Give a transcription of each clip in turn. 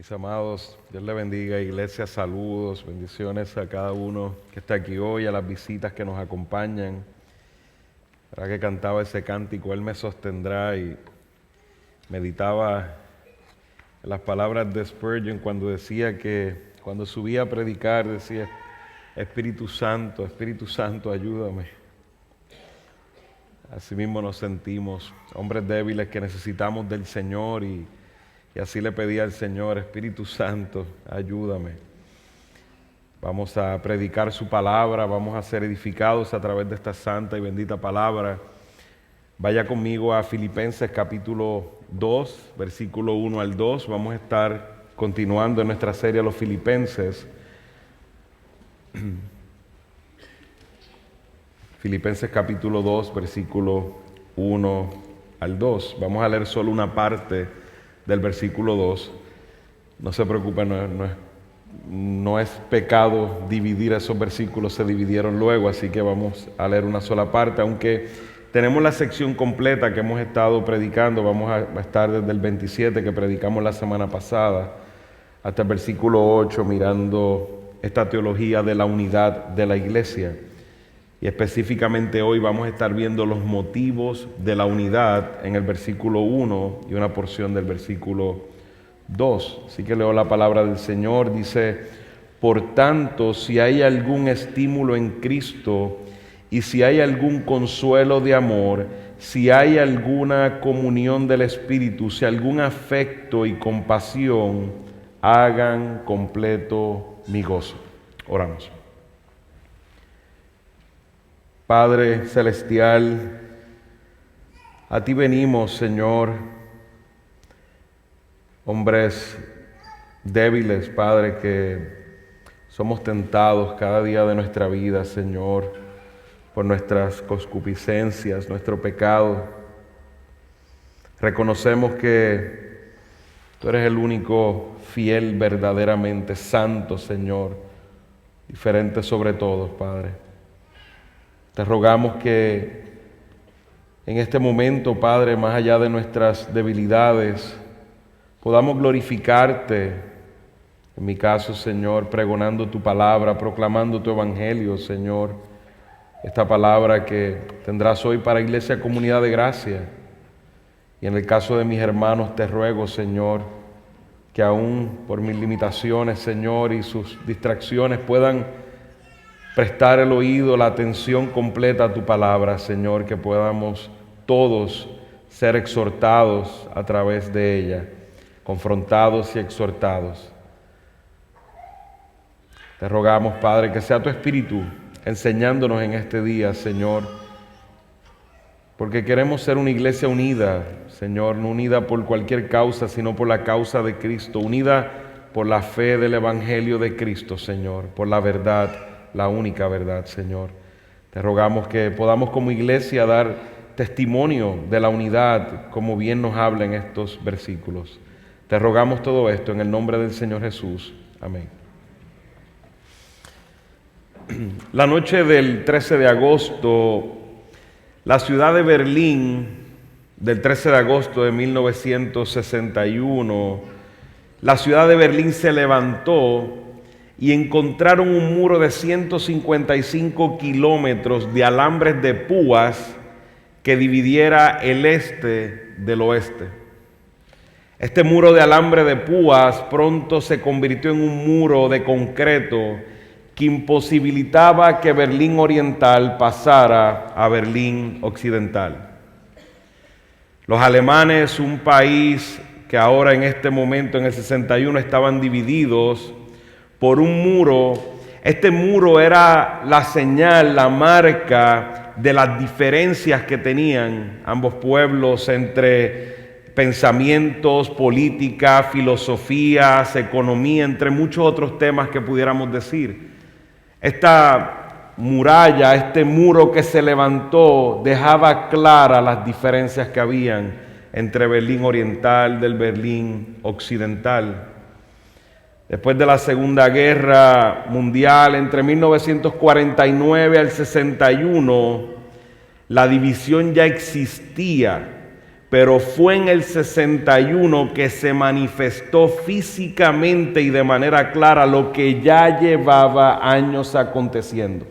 Mis amados, Dios le bendiga, iglesia, saludos, bendiciones a cada uno que está aquí hoy, a las visitas que nos acompañan. Ahora que cantaba ese cántico, Él me sostendrá, y meditaba en las palabras de Spurgeon cuando decía que cuando subía a predicar decía: Espíritu Santo, ayúdame. Así mismo nos sentimos, hombres débiles que necesitamos del Señor, y así le pedí al Señor: Espíritu Santo, ayúdame. Vamos a predicar su palabra, vamos a ser edificados a través de esta santa y bendita palabra. Vaya conmigo a Filipenses capítulo 2, versículo 1 al 2. Vamos a estar continuando en nuestra serie a los Filipenses. Filipenses capítulo 2, versículo 1 al 2. Vamos a leer solo una parte del versículo 2. No se preocupen, no es pecado dividir esos versículos, se dividieron luego, así que vamos a leer una sola parte. Aunque tenemos la sección completa que hemos estado predicando, vamos a estar desde el 27 que predicamos la semana pasada hasta el versículo 8 mirando esta teología de la unidad de la iglesia. Y específicamente hoy vamos a estar viendo los motivos de la unidad en el versículo 1 y una porción del versículo 2. Así que leo la palabra del Señor. Dice: por tanto, si hay algún estímulo en Cristo, y si hay algún consuelo de amor, si hay alguna comunión del Espíritu, si algún afecto y compasión, hagan completo mi gozo. Oramos. Padre celestial, a ti venimos, Señor, hombres débiles, Padre, que somos tentados cada día de nuestra vida, Señor, por nuestras concupiscencias, nuestro pecado. Reconocemos que tú eres el único fiel, verdaderamente santo, Señor, diferente sobre todos, Padre. Te rogamos que en este momento, Padre, más allá de nuestras debilidades, podamos glorificarte. En mi caso, Señor, pregonando tu palabra, proclamando tu evangelio, Señor. Esta palabra que tendrás hoy para Iglesia Comunidad de Gracia. Y en el caso de mis hermanos, te ruego, Señor, que aún por mis limitaciones, Señor, y sus distracciones puedan prestar el oído, la atención completa a tu palabra, Señor, que podamos todos ser exhortados a través de ella, confrontados y exhortados. Te rogamos, Padre, que sea tu Espíritu enseñándonos en este día, Señor, porque queremos ser una iglesia unida, Señor, no unida por cualquier causa, sino por la causa de Cristo, unida por la fe del Evangelio de Cristo, Señor, por la verdad, la única verdad, Señor. Te rogamos que podamos como iglesia dar testimonio de la unidad, como bien nos habla en estos versículos. Te rogamos todo esto en el nombre del Señor Jesús. Amén. La noche del 13 de agosto, la ciudad de Berlín, del 13 de agosto de 1961, la ciudad de Berlín se levantó y encontraron un muro de 155 kilómetros de alambres de púas que dividiera el este del oeste. Este muro de alambre de púas pronto se convirtió en un muro de concreto que imposibilitaba que Berlín Oriental pasara a Berlín Occidental. Los alemanes, un país que ahora en este momento, en el 61, estaban divididos por un muro. Este muro era la señal, la marca de las diferencias que tenían ambos pueblos entre pensamientos, política, filosofías, economía, entre muchos otros temas que pudiéramos decir. Esta muralla, este muro que se levantó, dejaba claras las diferencias que habían entre Berlín Oriental del Berlín Occidental. Después de la Segunda Guerra Mundial, entre 1949 al 61, la división ya existía, pero fue en el 61 que se manifestó físicamente y de manera clara lo que ya llevaba años aconteciendo.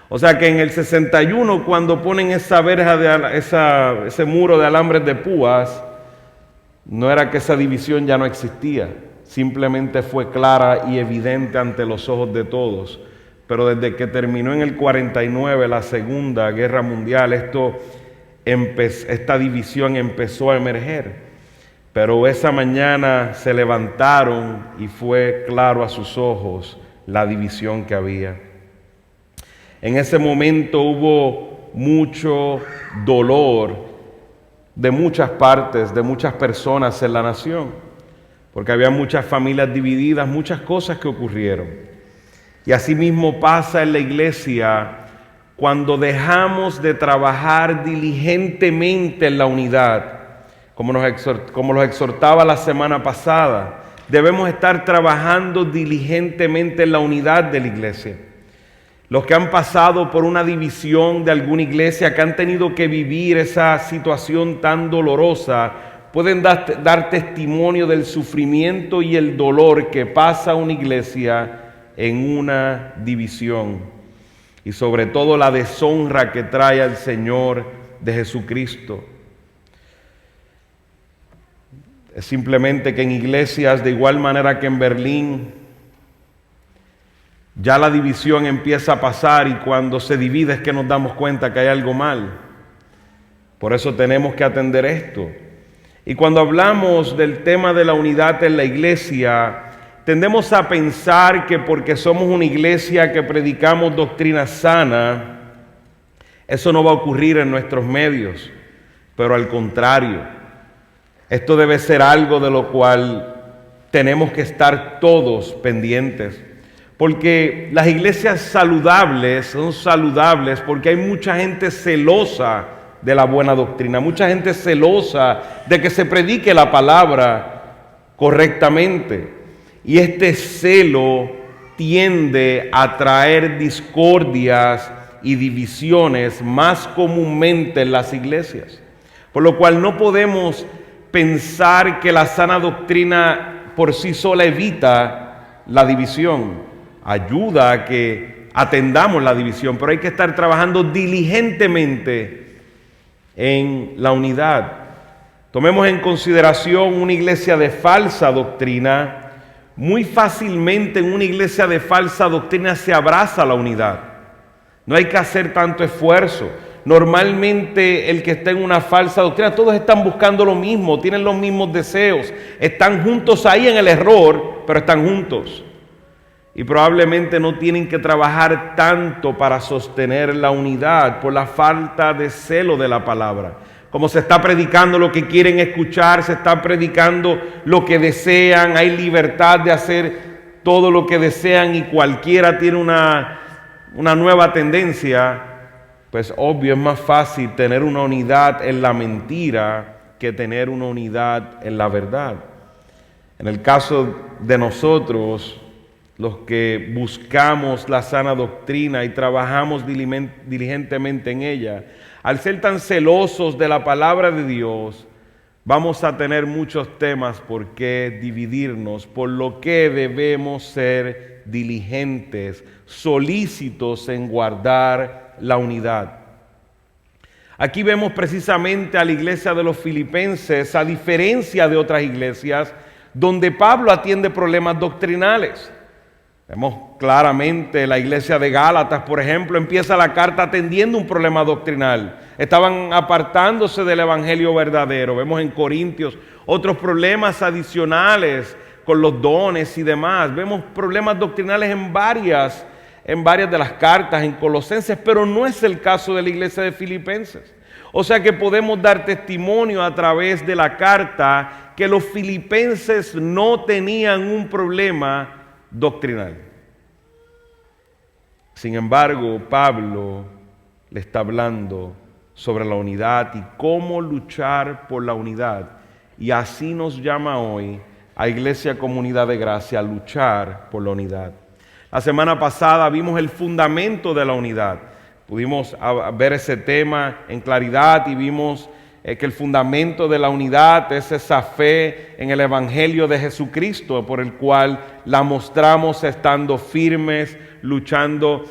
O sea que en el 61, cuando ponen esa verja, ese muro de alambres de púas, no era que esa división ya no existía, simplemente fue clara y evidente ante los ojos de todos. Pero desde que terminó en el 49 la Segunda Guerra Mundial, esta división empezó a emerger. Pero esa mañana se levantaron y fue claro a sus ojos la división que había. En ese momento hubo mucho dolor de muchas partes, de muchas personas en la nación, porque había muchas familias divididas, muchas cosas que ocurrieron. Y así mismo pasa en la iglesia cuando dejamos de trabajar diligentemente en la unidad, como los exhortaba la semana pasada. Debemos estar trabajando diligentemente en la unidad de la iglesia. Los que han pasado por una división de alguna iglesia, que han tenido que vivir esa situación tan dolorosa, pueden dar testimonio del sufrimiento y el dolor que pasa una iglesia en una división. Y sobre todo la deshonra que trae al Señor de Jesucristo. Es simplemente que en iglesias, de igual manera que en Berlín, ya la división empieza a pasar, y cuando se divide es que nos damos cuenta que hay algo mal. Por eso tenemos que atender esto. Y cuando hablamos del tema de la unidad en la iglesia, tendemos a pensar que porque somos una iglesia que predicamos doctrina sana, eso no va a ocurrir en nuestros medios. Pero al contrario, esto debe ser algo de lo cual tenemos que estar todos pendientes. Porque las iglesias saludables son saludables porque hay mucha gente celosa de la buena doctrina, mucha gente celosa de que se predique la palabra correctamente. Y este celo tiende a traer discordias y divisiones más comúnmente en las iglesias. Por lo cual no podemos pensar que la sana doctrina por sí sola evita la división. Ayuda a que atendamos la división, pero hay que estar trabajando diligentemente en la unidad. Tomemos en consideración una iglesia de falsa doctrina. Muy fácilmente en una iglesia de falsa doctrina se abraza la unidad. No hay que hacer tanto esfuerzo. Normalmente el que está en una falsa doctrina, todos están buscando lo mismo, tienen los mismos deseos, están juntos ahí en el error, pero están juntos. Y probablemente no tienen que trabajar tanto para sostener la unidad por la falta de celo de la palabra. Como se está predicando lo que quieren escuchar, se está predicando lo que desean, hay libertad de hacer todo lo que desean y cualquiera tiene una nueva tendencia, pues obvio es más fácil tener una unidad en la mentira que tener una unidad en la verdad. En el caso de nosotros, los que buscamos la sana doctrina y trabajamos diligentemente en ella, al ser tan celosos de la palabra de Dios, vamos a tener muchos temas por qué dividirnos, por lo que debemos ser diligentes, solícitos en guardar la unidad. Aquí vemos precisamente a la iglesia de los Filipenses, a diferencia de otras iglesias, donde Pablo atiende problemas doctrinales. Vemos claramente la iglesia de Gálatas, por ejemplo, empieza la carta atendiendo un problema doctrinal. Estaban apartándose del evangelio verdadero. Vemos en Corintios otros problemas adicionales con los dones y demás. Vemos problemas doctrinales en varias de las cartas, en Colosenses, pero no es el caso de la iglesia de Filipenses. O sea que podemos dar testimonio a través de la carta que los filipenses no tenían un problema doctrinal. Sin embargo, Pablo le está hablando sobre la unidad y cómo luchar por la unidad. Y así nos llama hoy a Iglesia Comunidad de Gracia a luchar por la unidad. La semana pasada vimos el fundamento de la unidad. Pudimos ver ese tema en claridad y vimos que el fundamento de la unidad es esa fe en el Evangelio de Jesucristo, por el cual la mostramos estando firmes, luchando,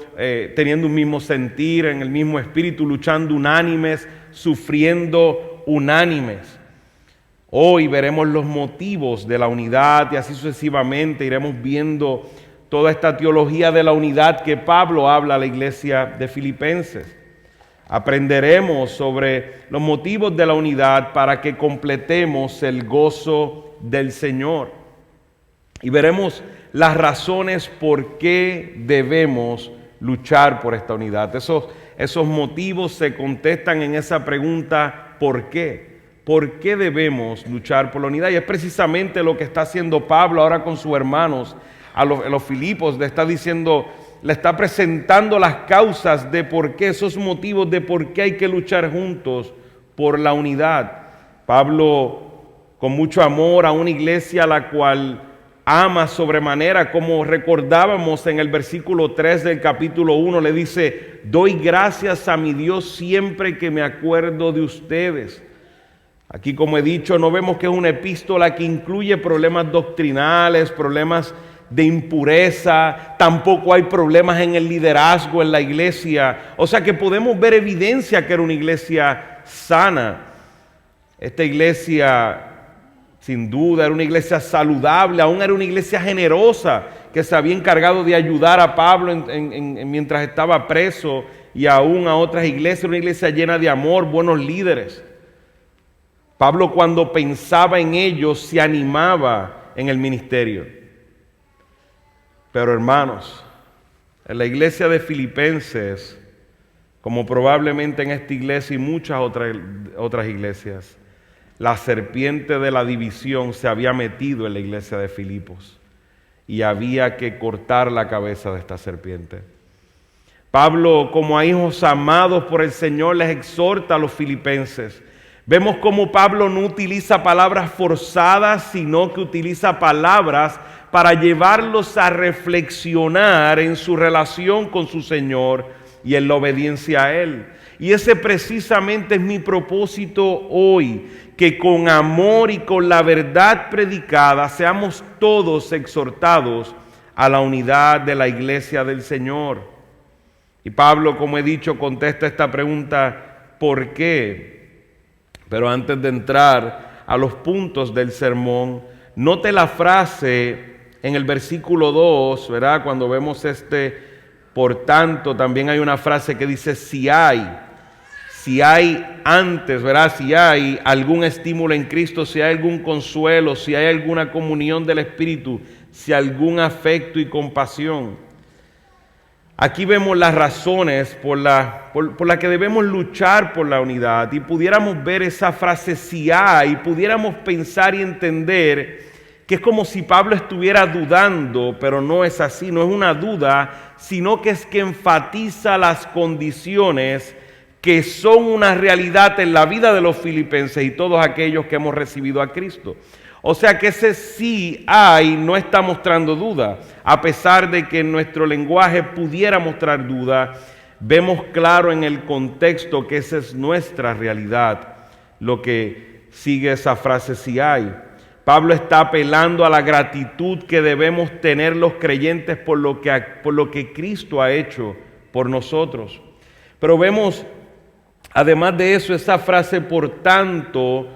teniendo un mismo sentir, en el mismo espíritu, luchando unánimes, sufriendo unánimes. Hoy veremos los motivos de la unidad y así sucesivamente iremos viendo toda esta teología de la unidad que Pablo habla a la iglesia de Filipenses. Aprenderemos sobre los motivos de la unidad para que completemos el gozo del Señor. Y veremos las razones por qué debemos luchar por esta unidad. Esos motivos se contestan en esa pregunta, ¿por qué? ¿Por qué debemos luchar por la unidad? Y es precisamente lo que está haciendo Pablo ahora con sus hermanos a los Filipos. Le está presentando las causas de por qué, esos motivos de por qué hay que luchar juntos por la unidad. Pablo, con mucho amor a una iglesia a la cual ama sobremanera, como recordábamos en el versículo 3 del capítulo 1, le dice: doy gracias a mi Dios siempre que me acuerdo de ustedes. Aquí, como he dicho, no vemos que es una epístola que incluye problemas doctrinales, problemas de impureza, tampoco hay problemas en el liderazgo en la iglesia. O sea que podemos ver evidencia que era una iglesia sana. Esta iglesia, sin duda, era una iglesia saludable, aún era una iglesia generosa que se había encargado de ayudar a Pablo mientras estaba preso, y aún a otras iglesias, una iglesia llena de amor, buenos líderes. Pablo, cuando pensaba en ellos, se animaba en el ministerio. Pero hermanos, en la iglesia de Filipenses, como probablemente en esta iglesia y muchas otras iglesias, la serpiente de la división se había metido en la iglesia de Filipos y había que cortar la cabeza de esta serpiente. Pablo, como a hijos amados por el Señor, les exhorta a los filipenses. Vemos cómo Pablo no utiliza palabras forzadas, sino que utiliza palabras para llevarlos a reflexionar en su relación con su Señor y en la obediencia a Él. Y ese precisamente es mi propósito hoy, que con amor y con la verdad predicada seamos todos exhortados a la unidad de la iglesia del Señor. Y Pablo, como he dicho, contesta esta pregunta, ¿por qué? Pero antes de entrar a los puntos del sermón, note la frase en el versículo 2, ¿verdad? Cuando vemos por tanto, también hay una frase que dice si hay antes, ¿verdad? Si hay algún estímulo en Cristo, si hay algún consuelo, si hay alguna comunión del Espíritu, si hay algún afecto y compasión. Aquí vemos las razones por la que debemos luchar por la unidad, y pudiéramos ver esa frase si hay, pudiéramos pensar y entender que es como si Pablo estuviera dudando, pero no es así, no es una duda, sino que es que enfatiza las condiciones que son una realidad en la vida de los filipenses y todos aquellos que hemos recibido a Cristo. O sea que ese sí hay no está mostrando duda, a pesar de que en nuestro lenguaje pudiera mostrar duda, vemos claro en el contexto que esa es nuestra realidad, lo que sigue esa frase si hay. Pablo está apelando a la gratitud que debemos tener los creyentes por lo que Cristo ha hecho por nosotros. Pero vemos, además de eso, esa frase por tanto,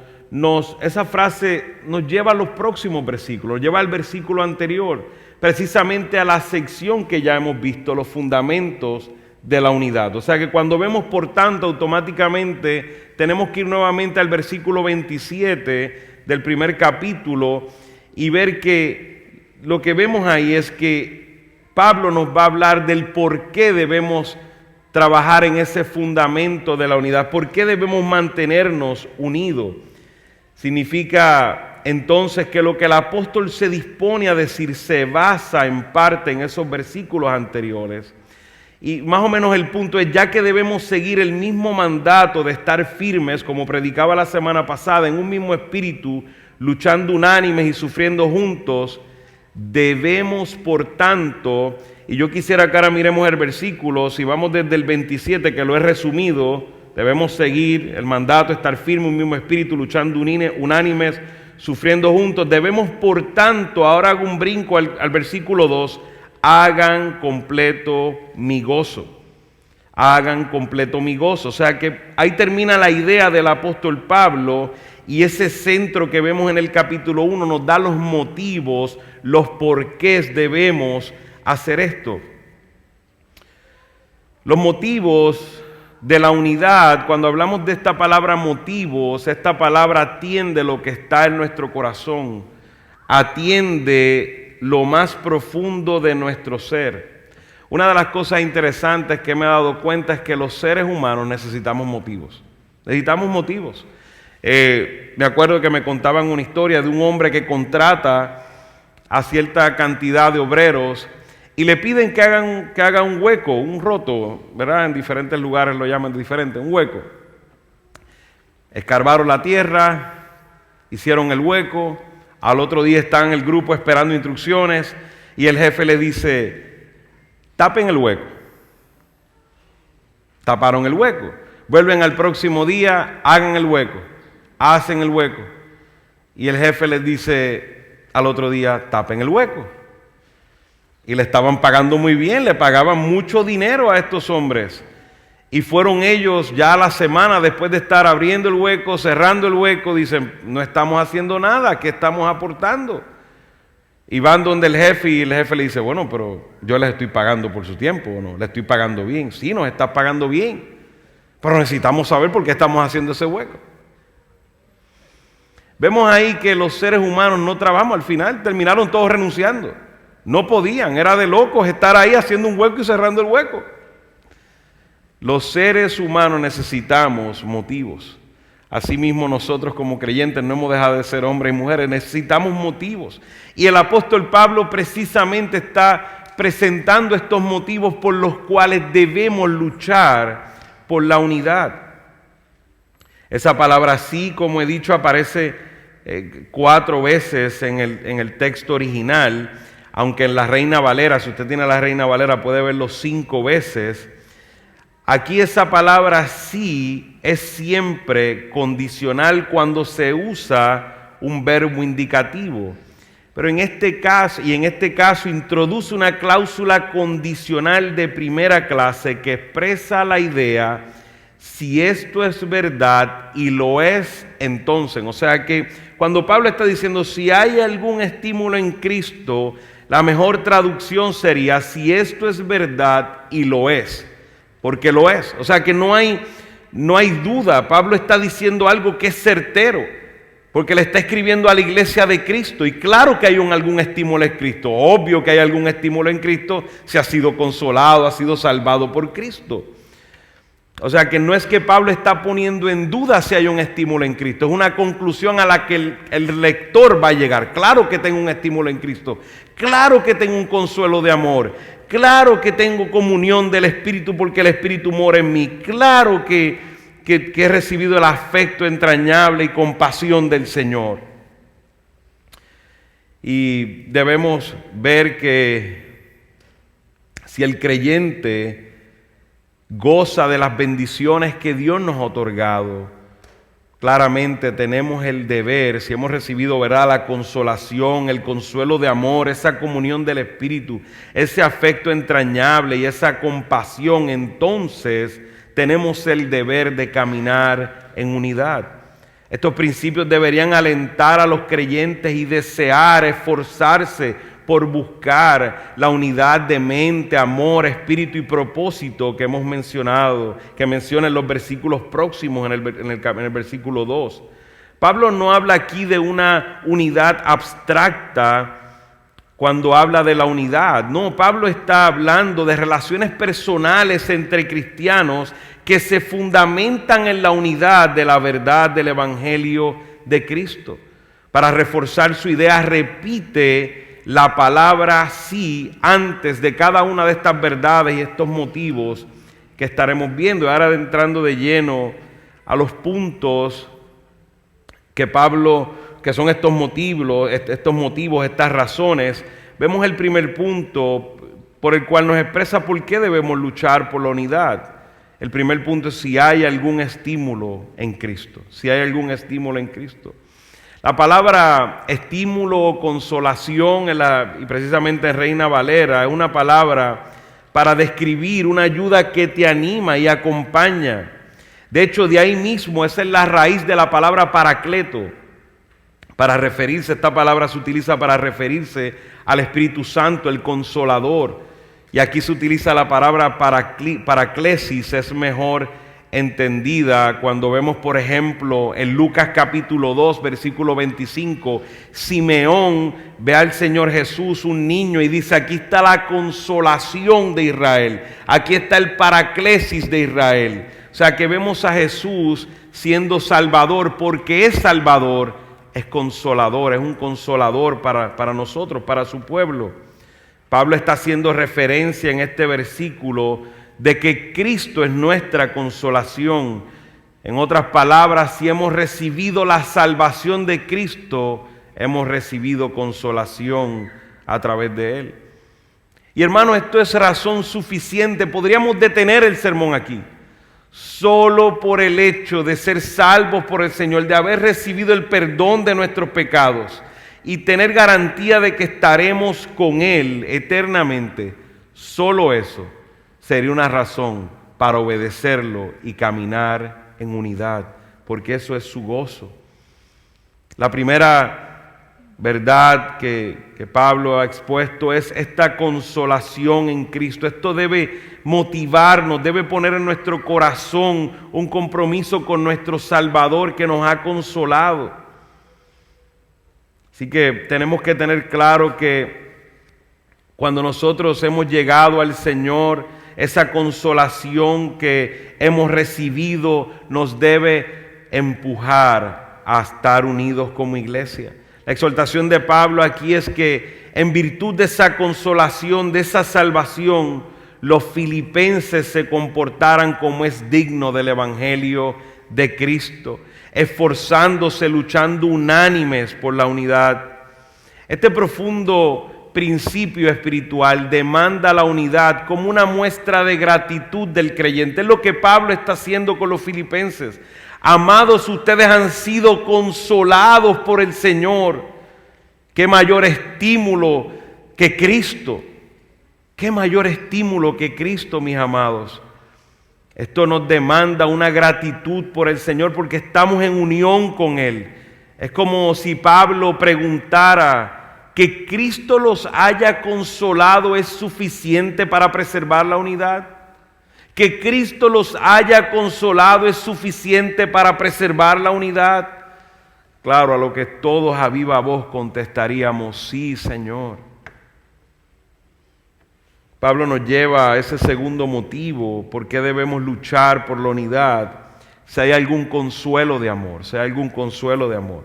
esa frase nos lleva a los próximos versículos, lleva al versículo anterior, precisamente a la sección que ya hemos visto, los fundamentos de la unidad. O sea que cuando vemos por tanto, automáticamente tenemos que ir nuevamente al versículo 27 del primer capítulo y ver que lo que vemos ahí es que Pablo nos va a hablar del por qué debemos trabajar en ese fundamento de la unidad, por qué debemos mantenernos unidos. Significa entonces que lo que el apóstol se dispone a decir se basa en parte en esos versículos anteriores. Y más o menos el punto es, ya que debemos seguir el mismo mandato de estar firmes, como predicaba la semana pasada, en un mismo espíritu, luchando unánimes y sufriendo juntos, debemos por tanto, y yo quisiera que ahora miremos el versículo, si vamos desde el 27, que lo he resumido, Debemos seguir el mandato, estar firmes, un mismo espíritu, luchando unánimes, sufriendo juntos. Debemos, por tanto, ahora hago un brinco al versículo 2, hagan completo mi gozo. Hagan completo mi gozo. O sea que ahí termina la idea del apóstol Pablo, y ese centro que vemos en el capítulo 1 nos da los motivos, los porqués debemos hacer esto. Los motivos de la unidad, cuando hablamos de esta palabra motivos, esta palabra atiende lo que está en nuestro corazón, atiende lo más profundo de nuestro ser. Una de las cosas interesantes que me he dado cuenta es que los seres humanos necesitamos motivos. Necesitamos motivos. Me acuerdo que me contaban una historia de un hombre que contrata a cierta cantidad de obreros y le piden que haga un hueco, un roto, ¿verdad? En diferentes lugares lo llaman diferente, un hueco. Escarbaron la tierra, hicieron el hueco, al otro día están el grupo esperando instrucciones y el jefe le dice, tapen el hueco. Taparon el hueco. Vuelven al próximo día, hagan el hueco. Hacen el hueco. Y el jefe les dice al otro día, tapen el hueco. Y le estaban pagando muy bien, le pagaban mucho dinero a estos hombres. Y fueron ellos ya a la semana, después de estar abriendo el hueco, cerrando el hueco, dicen, no estamos haciendo nada, ¿qué estamos aportando? Y van donde el jefe y el jefe le dice, bueno, pero yo les estoy pagando por su tiempo, ¿o no? ¿Les estoy pagando bien? Sí, nos estás pagando bien, pero necesitamos saber por qué estamos haciendo ese hueco. Vemos ahí que los seres humanos no trabajamos, al final terminaron todos renunciando. No podían, era de locos estar ahí haciendo un hueco y cerrando el hueco. Los seres humanos necesitamos motivos. Asimismo nosotros como creyentes no hemos dejado de ser hombres y mujeres, necesitamos motivos. Y el apóstol Pablo precisamente está presentando estos motivos por los cuales debemos luchar por la unidad. Esa palabra sí, como he dicho, aparece 4 veces en el texto original, aunque en la Reina Valera, si usted tiene la Reina Valera puede verlo 5 veces. Aquí esa palabra sí es siempre condicional cuando se usa un verbo indicativo. Pero en este caso introduce una cláusula condicional de primera clase que expresa la idea, si esto es verdad y lo es, entonces. O sea que cuando Pablo está diciendo si hay algún estímulo en Cristo, la mejor traducción sería si esto es verdad y lo es. Porque lo es. O sea que no hay duda. Pablo está diciendo algo que es certero. Porque le está escribiendo a la iglesia de Cristo. Y claro que hay algún estímulo en Cristo. Obvio que hay algún estímulo en Cristo si ha sido consolado, ha sido salvado por Cristo. O sea que no es que Pablo está poniendo en duda si hay un estímulo en Cristo. Es una conclusión a la que el lector va a llegar. Claro que tengo un estímulo en Cristo. Claro que tengo un consuelo de amor. Claro que tengo comunión del Espíritu porque el Espíritu mora en mí. Claro que he recibido el afecto entrañable y compasión del Señor. Y debemos ver que si el creyente goza de las bendiciones que Dios nos ha otorgado, claramente tenemos el deber, si hemos recibido, ¿verdad?, la consolación, el consuelo de amor, esa comunión del Espíritu, ese afecto entrañable y esa compasión, entonces tenemos el deber de caminar en unidad. Estos principios deberían alentar a los creyentes y desear, esforzarse por buscar la unidad de mente, amor, espíritu y propósito que hemos mencionado, que menciona en los versículos próximos, en el versículo 2. Pablo no habla aquí de una unidad abstracta cuando habla de la unidad. No, Pablo está hablando de relaciones personales entre cristianos que se fundamentan en la unidad de la verdad del Evangelio de Cristo. Para reforzar su idea, repite la palabra sí antes de cada una de estas verdades y estos motivos que estaremos viendo. Ahora entrando de lleno a los puntos que Pablo, que son estos motivos, estas razones, vemos el primer punto por el cual nos expresa por qué debemos luchar por la unidad. El primer punto es si hay algún estímulo en Cristo, si hay algún estímulo en Cristo. La palabra estímulo o consolación, y precisamente en Reina Valera, es una palabra para describir una ayuda que te anima y acompaña. De hecho, de ahí mismo, esa es la raíz de la palabra paracleto. Para referirse, esta palabra se utiliza para referirse al Espíritu Santo, el Consolador. Y aquí se utiliza la palabra paraclesis, es mejor entendida cuando vemos, por ejemplo, en Lucas capítulo 2, versículo 25, Simeón ve al Señor Jesús, un niño, y dice: aquí está la consolación de Israel, aquí está el paraclesis de Israel. O sea que vemos a Jesús siendo Salvador, porque es Salvador, es consolador, es un consolador para nosotros, para su pueblo. Pablo está haciendo referencia en este versículo de que Cristo es nuestra consolación. En otras palabras, si hemos recibido la salvación de Cristo, hemos recibido consolación a través de Él. Y hermanos, esto es razón suficiente. Podríamos detener el sermón aquí. Solo por el hecho de ser salvos por el Señor, de haber recibido el perdón de nuestros pecados y tener garantía de que estaremos con Él eternamente, solo eso sería una razón para obedecerlo y caminar en unidad, porque eso es su gozo. La primera verdad que Pablo ha expuesto es esta consolación en Cristo. Esto debe motivarnos, debe poner en nuestro corazón un compromiso con nuestro Salvador que nos ha consolado. Así que tenemos que tener claro que cuando nosotros hemos llegado al Señor, esa consolación que hemos recibido nos debe empujar a estar unidos como iglesia. La exhortación de Pablo aquí es que en virtud de esa consolación, de esa salvación, los filipenses se comportaran como es digno del Evangelio de Cristo, esforzándose, luchando unánimes por la unidad. Este profundo principio espiritual demanda la unidad como una muestra de gratitud del creyente. Es lo que Pablo está haciendo con los filipenses. Amados, ustedes han sido consolados por el Señor. Qué mayor estímulo que Cristo. Qué mayor estímulo que Cristo, mis amados. Esto nos demanda una gratitud por el Señor porque estamos en unión con Él. Es como si Pablo preguntara: ¿que Cristo los haya consolado es suficiente para preservar la unidad? ¿Que Cristo los haya consolado es suficiente para preservar la unidad? Claro, a lo que todos a viva voz contestaríamos: sí, Señor. Pablo nos lleva a ese segundo motivo por qué debemos luchar por la unidad, si hay algún consuelo de amor, si hay algún consuelo de amor.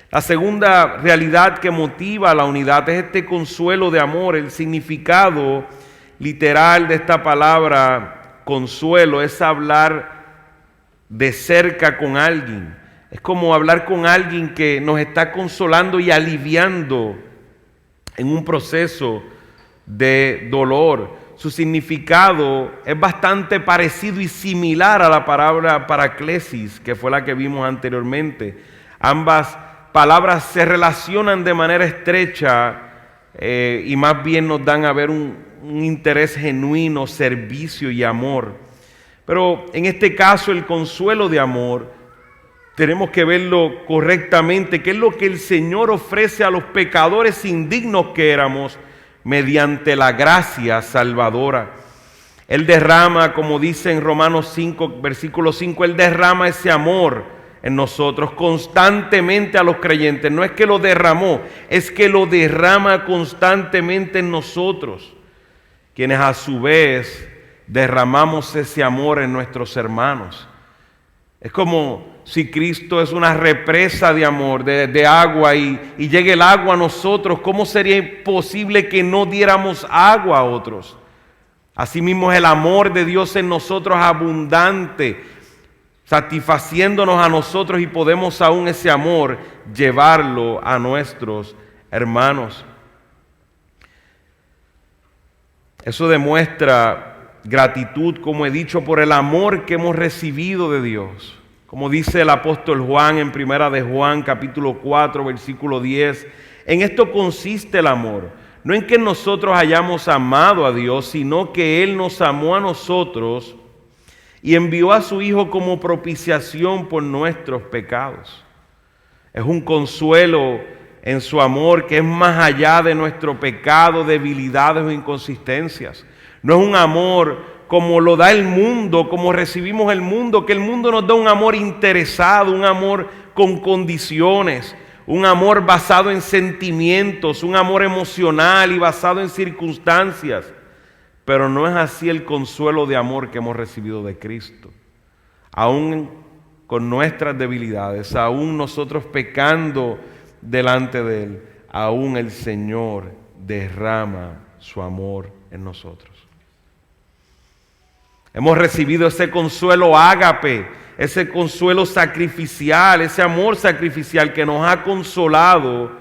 La segunda realidad que motiva la unidad es este consuelo de amor. El significado literal de esta palabra consuelo es hablar de cerca con alguien. Es como hablar con alguien que nos está consolando y aliviando en un proceso de dolor. Su significado es bastante parecido y similar a la palabra paraclesis, que fue la que vimos anteriormente. Ambas palabras se relacionan de manera estrecha y más bien nos dan a ver un interés genuino, servicio y amor. Pero en este caso el consuelo de amor tenemos que verlo correctamente, que es lo que el Señor ofrece a los pecadores indignos que éramos mediante la gracia salvadora. Él derrama, como dice en Romanos 5, versículo 5, Él derrama ese amor en nosotros constantemente a los creyentes. No es que lo derramó, es que lo derrama constantemente en nosotros, quienes a su vez derramamos ese amor en nuestros hermanos. Es como si Cristo es una represa de amor, de agua, y llegue el agua a nosotros. ¿Cómo sería posible que no diéramos agua a otros? Asimismo es el amor de Dios en nosotros abundante, satisfaciéndonos a nosotros, y podemos aún ese amor llevarlo a nuestros hermanos. Eso demuestra gratitud, como he dicho, por el amor que hemos recibido de Dios. Como dice el apóstol Juan en Primera de Juan, capítulo 4, versículo 10, en esto consiste el amor, no en que nosotros hayamos amado a Dios, sino que Él nos amó a nosotros y envió a su Hijo como propiciación por nuestros pecados. Es un consuelo en su amor que es más allá de nuestro pecado, debilidades o inconsistencias. No es un amor como lo da el mundo, como recibimos el mundo, que el mundo nos da un amor interesado, un amor con condiciones, un amor basado en sentimientos, un amor emocional y basado en circunstancias. Pero no es así el consuelo de amor que hemos recibido de Cristo. Aún con nuestras debilidades, aún nosotros pecando delante de Él, aún el Señor derrama su amor en nosotros. Hemos recibido ese consuelo ágape, ese consuelo sacrificial, ese amor sacrificial que nos ha consolado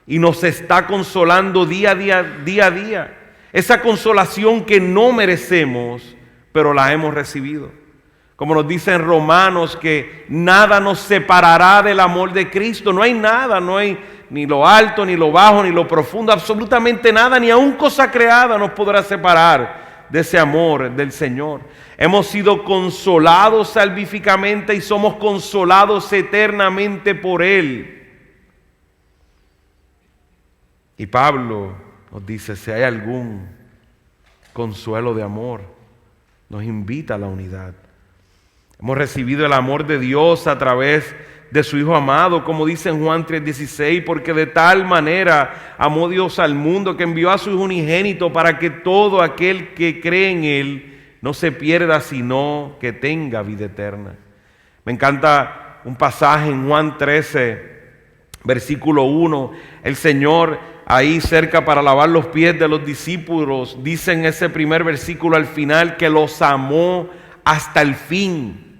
y nos está consolando día a día. Esa consolación que no merecemos, pero la hemos recibido. Como nos dice en Romanos, que nada nos separará del amor de Cristo. No hay nada, no hay ni lo alto, ni lo bajo, ni lo profundo, absolutamente nada, ni aun cosa creada nos podrá separar de ese amor del Señor. Hemos sido consolados salvíficamente y somos consolados eternamente por Él. Y Pablo nos dice, si hay algún consuelo de amor, nos invita a la unidad. Hemos recibido el amor de Dios a través de su Hijo amado, como dice en Juan 3:16, porque de tal manera amó Dios al mundo que envió a su Hijo unigénito para que todo aquel que cree en Él no se pierda, sino que tenga vida eterna. Me encanta un pasaje en Juan 13, versículo 1. El Señor ahí cerca para lavar los pies de los discípulos, dice en ese primer versículo al final que los amó hasta el fin.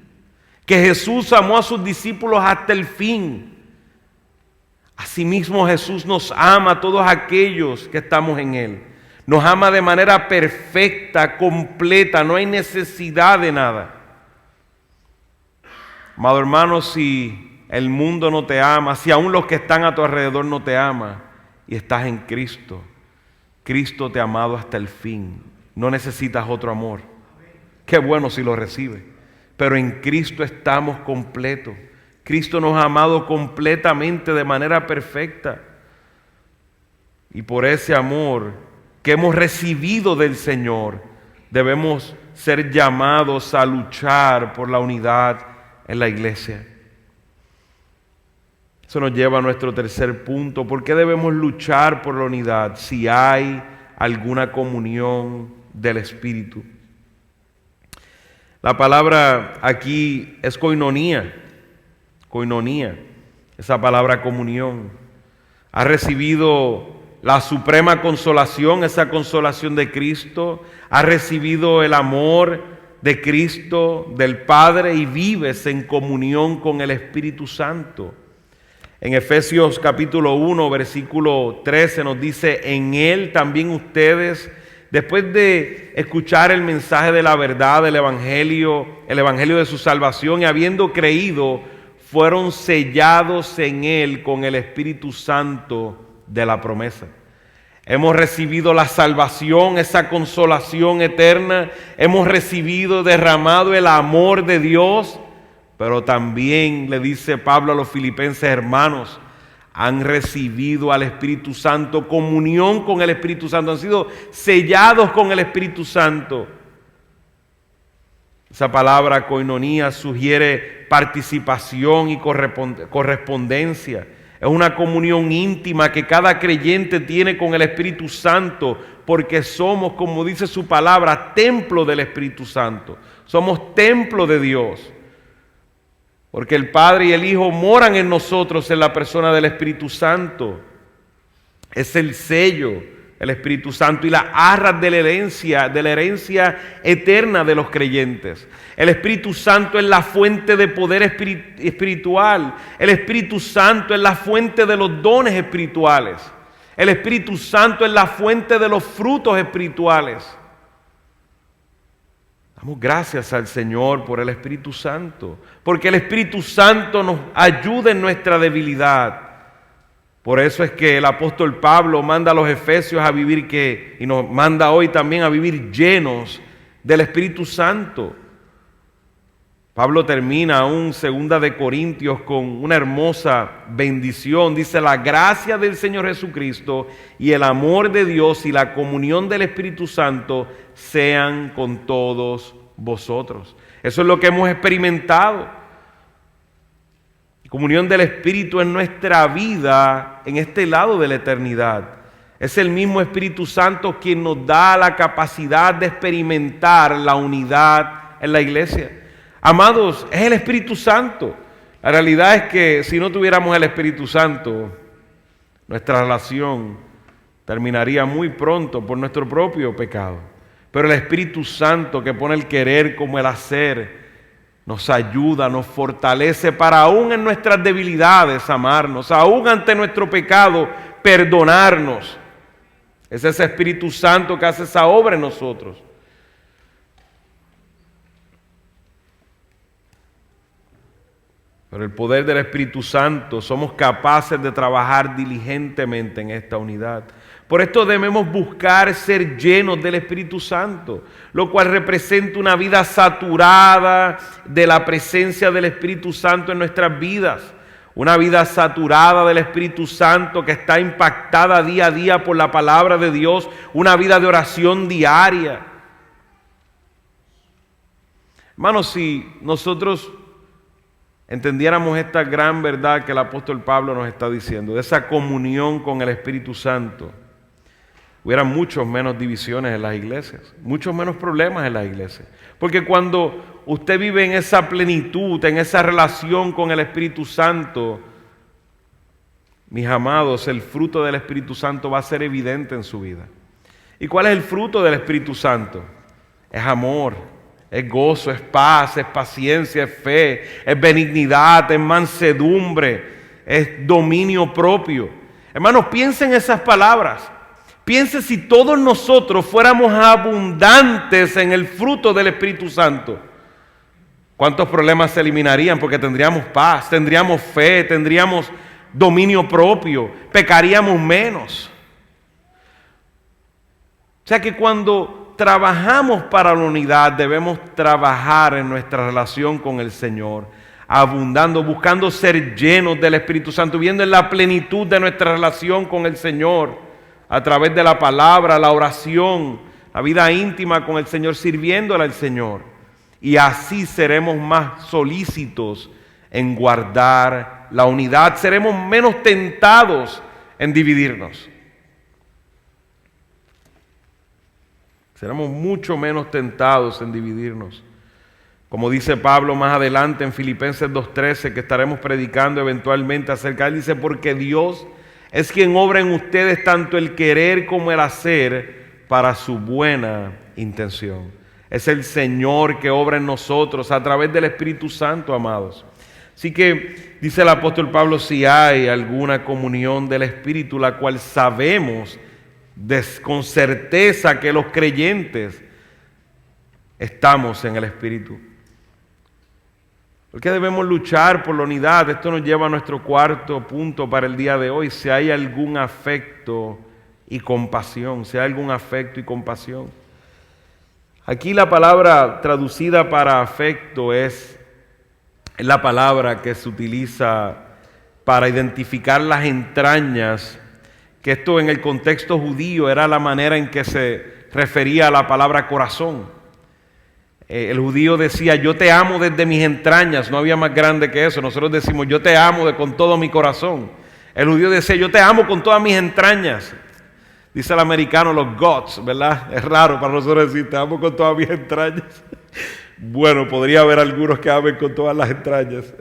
Que Jesús amó a sus discípulos hasta el fin. Asimismo Jesús nos ama a todos aquellos que estamos en Él. Nos ama de manera perfecta, completa, no hay necesidad de nada. Amado hermano, si el mundo no te ama, si aún los que están a tu alrededor no te aman y estás en Cristo, Cristo te ha amado hasta el fin. No necesitas otro amor. Qué bueno si lo recibes. Pero en Cristo estamos completos. Cristo nos ha amado completamente de manera perfecta. Y por ese amor que hemos recibido del Señor, debemos ser llamados a luchar por la unidad en la iglesia. Eso nos lleva a nuestro tercer punto. ¿Por qué debemos luchar por la unidad si hay alguna comunión del Espíritu? La palabra aquí es koinonía, esa palabra comunión. Ha recibido la suprema consolación, esa consolación de Cristo. Ha recibido el amor de Cristo, del Padre, y vives en comunión con el Espíritu Santo. En Efesios capítulo 1, versículo 13 nos dice, en Él también ustedes, después de escuchar el mensaje de la verdad, del evangelio, el evangelio de su salvación, y habiendo creído, fueron sellados en Él con el Espíritu Santo de la promesa. Hemos recibido la salvación, esa consolación eterna. Hemos recibido, derramado el amor de Dios. Pero también le dice Pablo a los filipenses, hermanos, han recibido al Espíritu Santo, comunión con el Espíritu Santo, han sido sellados con el Espíritu Santo. Esa palabra koinonía sugiere participación y correspondencia. Es una comunión íntima que cada creyente tiene con el Espíritu Santo, porque somos, como dice su palabra, templo del Espíritu Santo. Somos templo de Dios. Porque el Padre y el Hijo moran en nosotros en la persona del Espíritu Santo. Es el sello, el Espíritu Santo, y las arras de la herencia eterna de los creyentes. El Espíritu Santo es la fuente de poder espiritual. El Espíritu Santo es la fuente de los dones espirituales. El Espíritu Santo es la fuente de los frutos espirituales. Damos gracias al Señor por el Espíritu Santo, porque el Espíritu Santo nos ayuda en nuestra debilidad. Por eso es que el apóstol Pablo manda a los efesios a vivir y nos manda hoy también a vivir llenos del Espíritu Santo. Pablo termina aún 2 de Corintios con una hermosa bendición. Dice: la gracia del Señor Jesucristo y el amor de Dios y la comunión del Espíritu Santo sean con todos vosotros. Eso es lo que hemos experimentado. Comunión del Espíritu en nuestra vida, en este lado de la eternidad. Es el mismo Espíritu Santo quien nos da la capacidad de experimentar la unidad en la iglesia. Amados, es el Espíritu Santo. La realidad es que si no tuviéramos el Espíritu Santo, nuestra relación terminaría muy pronto por nuestro propio pecado. Pero el Espíritu Santo, que pone el querer como el hacer, nos ayuda, nos fortalece para aún en nuestras debilidades amarnos, aún ante nuestro pecado perdonarnos. Es ese Espíritu Santo que hace esa obra en nosotros. Por el poder del Espíritu Santo somos capaces de trabajar diligentemente en esta unidad. Por esto debemos buscar ser llenos del Espíritu Santo, lo cual representa una vida saturada de la presencia del Espíritu Santo en nuestras vidas. Una vida saturada del Espíritu Santo que está impactada día a día por la palabra de Dios. Una vida de oración diaria. Hermanos, si nosotros entendiéramos esta gran verdad que el apóstol Pablo nos está diciendo, de esa comunión con el Espíritu Santo, hubiera muchos menos divisiones en las iglesias, muchos menos problemas en las iglesias. Porque cuando usted vive en esa plenitud, en esa relación con el Espíritu Santo, mis amados, el fruto del Espíritu Santo va a ser evidente en su vida. ¿Y cuál es el fruto del Espíritu Santo? Es amor, es gozo, es paz, es paciencia, es fe, es benignidad, es mansedumbre, es dominio propio. Hermanos, piensen esas palabras. Piense si todos nosotros fuéramos abundantes en el fruto del Espíritu Santo. ¿Cuántos problemas se eliminarían? Porque tendríamos paz, tendríamos fe, tendríamos dominio propio, pecaríamos menos. O sea que cuando trabajamos para la unidad, debemos trabajar en nuestra relación con el Señor, abundando, buscando ser llenos del Espíritu Santo, viendo en la plenitud de nuestra relación con el Señor, a través de la palabra, la oración, la vida íntima con el Señor, sirviéndole al Señor. Y así seremos más solícitos en guardar la unidad, seremos menos tentados en dividirnos. Seremos mucho menos tentados en dividirnos. Como dice Pablo más adelante en Filipenses 2:13, que estaremos predicando eventualmente acerca de él, dice: porque Dios es quien obra en ustedes tanto el querer como el hacer para su buena intención. Es el Señor que obra en nosotros a través del Espíritu Santo, amados. Así que dice el apóstol Pablo: si hay alguna comunión del Espíritu, la cual sabemos con certeza que los creyentes estamos en el Espíritu. ¿Por qué debemos luchar por la unidad? Esto nos lleva a nuestro cuarto punto para el día de hoy. Si hay algún afecto y compasión, si hay algún afecto y compasión. Aquí la palabra traducida para afecto es la palabra que se utiliza para identificar las entrañas, que esto en el contexto judío era la manera en que se refería a la palabra corazón. El judío decía: yo te amo desde mis entrañas. No había más grande que eso. Nosotros decimos: yo te amo con todo mi corazón. El judío decía: yo te amo con todas mis entrañas. Dice el americano los guts, ¿verdad? Es raro para nosotros decir: te amo con todas mis entrañas. Bueno, podría haber algunos que amen con todas las entrañas.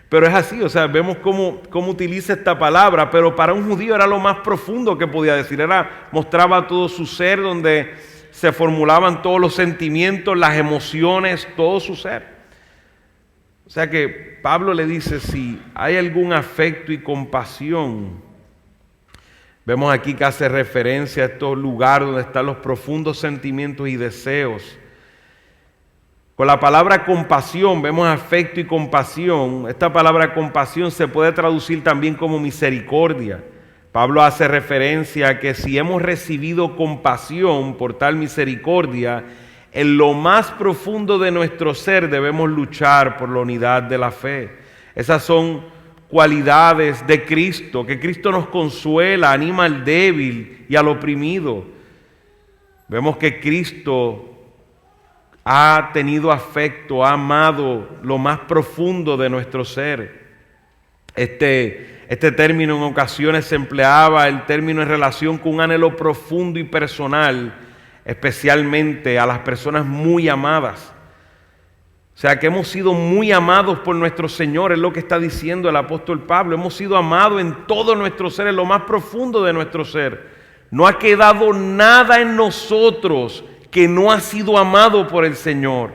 Pero es así, o sea, vemos cómo utiliza esta palabra, pero para un judío era lo más profundo que podía decir. Mostraba todo su ser, donde se formulaban todos los sentimientos, las emociones, todo su ser. O sea que Pablo le dice: si hay algún afecto y compasión. Vemos aquí que hace referencia a estos lugares donde están los profundos sentimientos y deseos. Con la palabra compasión vemos afecto y compasión. Esta palabra compasión se puede traducir también como misericordia. Pablo hace referencia a que si hemos recibido compasión por tal misericordia, en lo más profundo de nuestro ser debemos luchar por la unidad de la fe. Esas son cualidades de Cristo, que Cristo nos consuela, anima al débil y al oprimido. Vemos que Cristo ha tenido afecto, ha amado lo más profundo de nuestro ser. Este término en ocasiones se empleaba, el término en relación con un anhelo profundo y personal, especialmente a las personas muy amadas. O sea, que hemos sido muy amados por nuestro Señor, es lo que está diciendo el apóstol Pablo. Hemos sido amados en todo nuestro ser, en lo más profundo de nuestro ser. No ha quedado nada en nosotros que no ha sido amado por el Señor.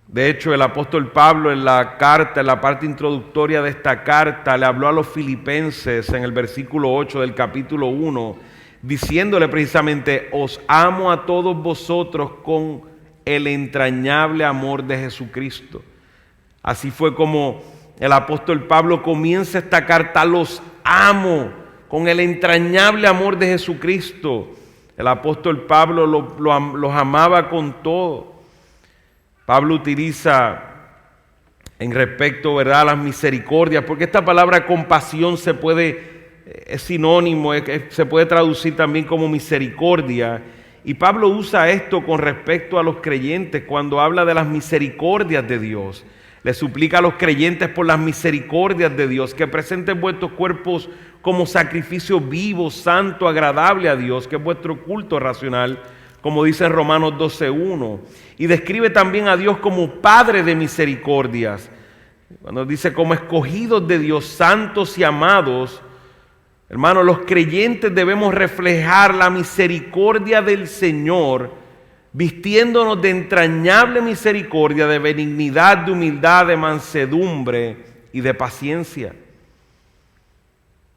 De hecho, el apóstol Pablo en la carta, en la parte introductoria de esta carta, le habló a los filipenses en el versículo 8 del capítulo 1, diciéndole precisamente: os amo a todos vosotros con el entrañable amor de Jesucristo. Así fue como el apóstol Pablo comienza esta carta: los amo con el entrañable amor de Jesucristo. El apóstol Pablo los amaba con todo. Pablo utiliza en respecto, ¿verdad?, a las misericordias, porque esta palabra compasión es sinónimo, se puede traducir también como misericordia. Y Pablo usa esto con respecto a los creyentes cuando habla de las misericordias de Dios. Le suplica a los creyentes por las misericordias de Dios, que presenten vuestros cuerpos como sacrificio vivo, santo, agradable a Dios, que es vuestro culto racional, como dice en Romanos 12:1. Y describe también a Dios como Padre de misericordias. Cuando dice como escogidos de Dios, santos y amados, hermanos, los creyentes debemos reflejar la misericordia del Señor, vistiéndonos de entrañable misericordia, de benignidad, de humildad, de mansedumbre y de paciencia.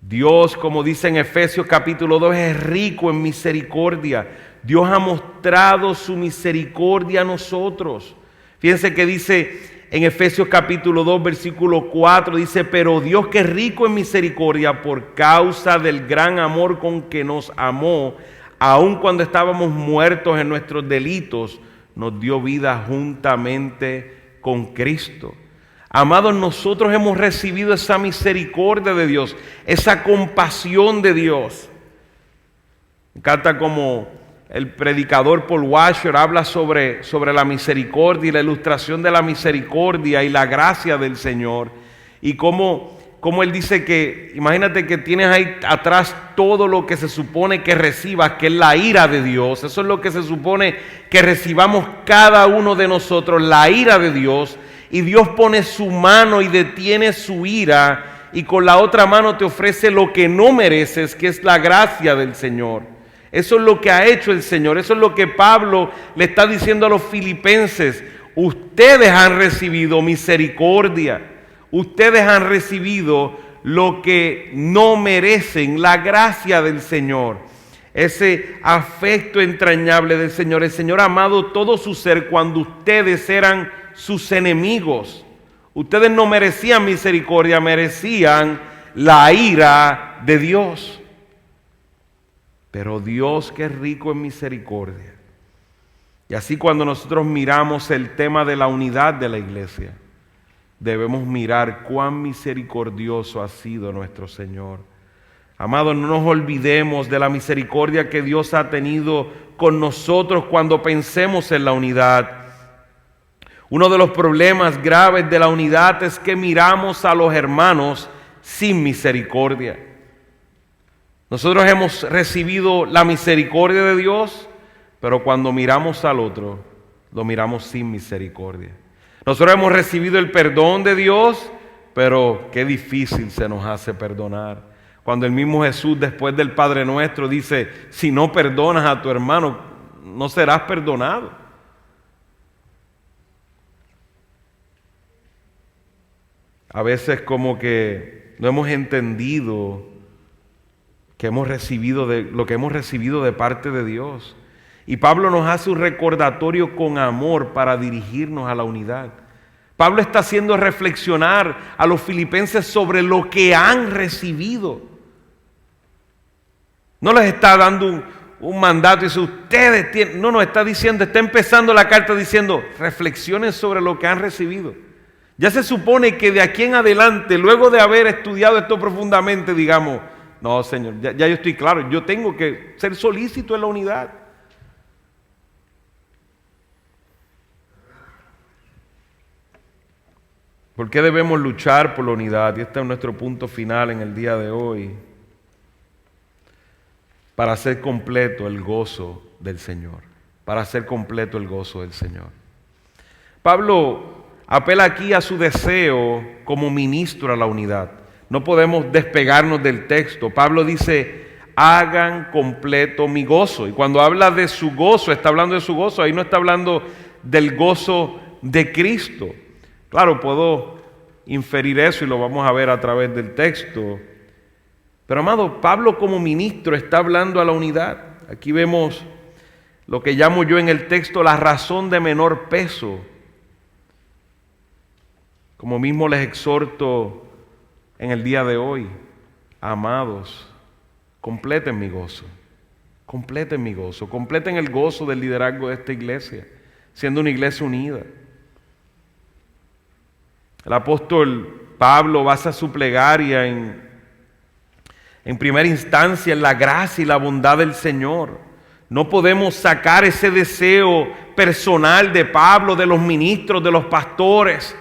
Dios, como dice en Efesios capítulo 2, es rico en misericordia. Dios ha mostrado su misericordia a nosotros. Fíjense que dice en Efesios capítulo 2, versículo 4, dice: pero Dios, que es rico en misericordia, por causa del gran amor con que nos amó, aun cuando estábamos muertos en nuestros delitos, nos dio vida juntamente con Cristo. Amados, nosotros hemos recibido esa misericordia de Dios, esa compasión de Dios. Me encanta como el predicador Paul Washer habla sobre la misericordia y la ilustración de la misericordia y la gracia del Señor. Y cómo él dice que, imagínate que tienes ahí atrás todo lo que se supone que recibas, que es la ira de Dios. Eso es lo que se supone que recibamos cada uno de nosotros, la ira de Dios. Y Dios pone su mano y detiene su ira, y con la otra mano te ofrece lo que no mereces, que es la gracia del Señor. Eso es lo que ha hecho el Señor. Eso es lo que Pablo le está diciendo a los filipenses. Ustedes han recibido misericordia. Ustedes han recibido lo que no merecen, la gracia del Señor. Ese afecto entrañable del Señor. El Señor ha amado todo su ser cuando ustedes eran sus enemigos. Ustedes no merecían misericordia, merecían la ira de Dios. Pero Dios, que es rico en misericordia. Y así cuando nosotros miramos el tema de la unidad de la iglesia, debemos mirar cuán misericordioso ha sido nuestro Señor. Amados, no nos olvidemos de la misericordia que Dios ha tenido con nosotros cuando pensemos en la unidad. Uno de los problemas graves de la unidad es que miramos a los hermanos sin misericordia. Nosotros hemos recibido la misericordia de Dios, pero cuando miramos al otro, lo miramos sin misericordia. Nosotros hemos recibido el perdón de Dios, pero qué difícil se nos hace perdonar. Cuando el mismo Jesús, después del Padre Nuestro, dice: si no perdonas a tu hermano, no serás perdonado. A veces como que no hemos entendido que hemos recibido lo que hemos recibido de parte de Dios. Y Pablo nos hace un recordatorio con amor para dirigirnos a la unidad. Pablo está haciendo reflexionar a los filipenses sobre lo que han recibido. No les está dando un mandato y dice, ustedes tienen... No, está diciendo, está empezando la carta diciendo, reflexionen sobre lo que han recibido. Ya se supone que de aquí en adelante, luego de haber estudiado esto profundamente, digamos, no, Señor, ya yo estoy claro, yo tengo que ser solícito en la unidad. ¿Por qué debemos luchar por la unidad? Y este es nuestro punto final en el día de hoy. Para hacer completo el gozo del Señor. Para hacer completo el gozo del Señor. Pablo apela aquí a su deseo como ministro a la unidad. No podemos despegarnos del texto. Pablo dice, hagan completo mi gozo. Y cuando habla de su gozo, está hablando de su gozo. Ahí no está hablando del gozo de Cristo. Claro, puedo inferir eso y lo vamos a ver a través del texto. Pero amado, Pablo como ministro está hablando a la unidad. Aquí vemos lo que llamo yo en el texto la razón de menor peso. Como mismo les exhorto en el día de hoy, amados, completen mi gozo. Completen mi gozo. Completen el gozo del liderazgo de esta iglesia, siendo una iglesia unida. El apóstol Pablo basa su plegaria en primera instancia en la gracia y la bondad del Señor. No podemos sacar ese deseo personal de Pablo, de los ministros, de los pastores,